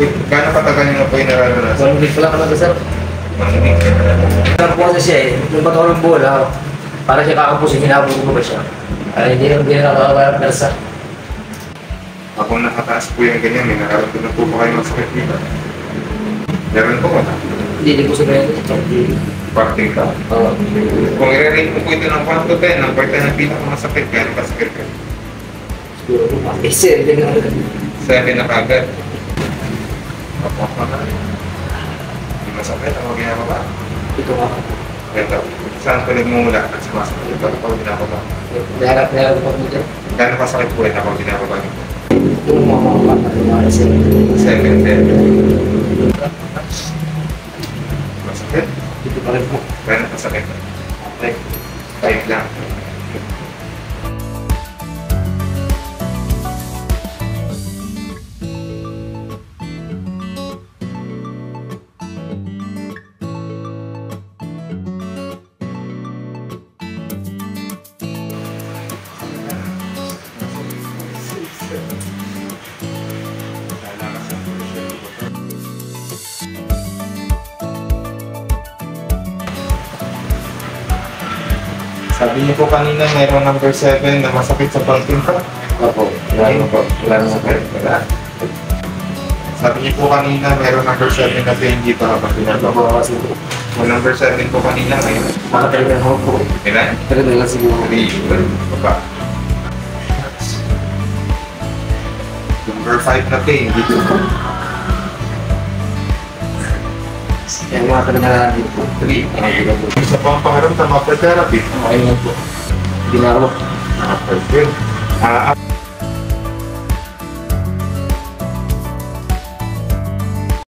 Gano'ng katagal niyo na po yung nararanasan? 1 week pa lang talaga, sir. Malamig. Alam po kasi siya eh, yung patulong bola, para siya kakapusin, hinabol ko ba siya? Ay, hindi na nakakawala persa. Ako nakataas po yung ganyan, may nararamdaman po ba kayo masakit dito? Meron po wala? Hindi ko sabihin ito. Parting ka? Oo. Kung i-rate mo po ito ng 1 to 10, ang part na pinakamasakit, gano'ng kasakit ka? Siguro po pa. Eh, sir, hindi na agad. 7 na kagad. Kapag ka na. Hindi masakit, ang ginagawa. Ito nga. Ito. Saan ko nagmumula at sumasakit? Ito ako ginagawa. Naharap po dito. Gano'ng kasakit po rin ako ginagawa nito? Yung mga mga 7 din. Masakit? Dito pa rin po. Gano'ng kasakit? Like, 5 lang. Sabi niyo po kanina mayroong number 7 na masakit sa pagtingka. Opo. Wala po. Wala na sakit. Wala. Sabi niyo po kanina mayroong number 7 na pain dito habang ginagawa. Opo, kasi po. Yung number 7 po kanina ngayon. Nakatalaga ako po. Ilan? Talaga lang siguro. 3. Baba. Number 5 na pain dito. Kaya mga talaga natin po. 3. Isa pa ang pangarap sa mapper therapy. Ayun po. Hindi na ako. Perfect.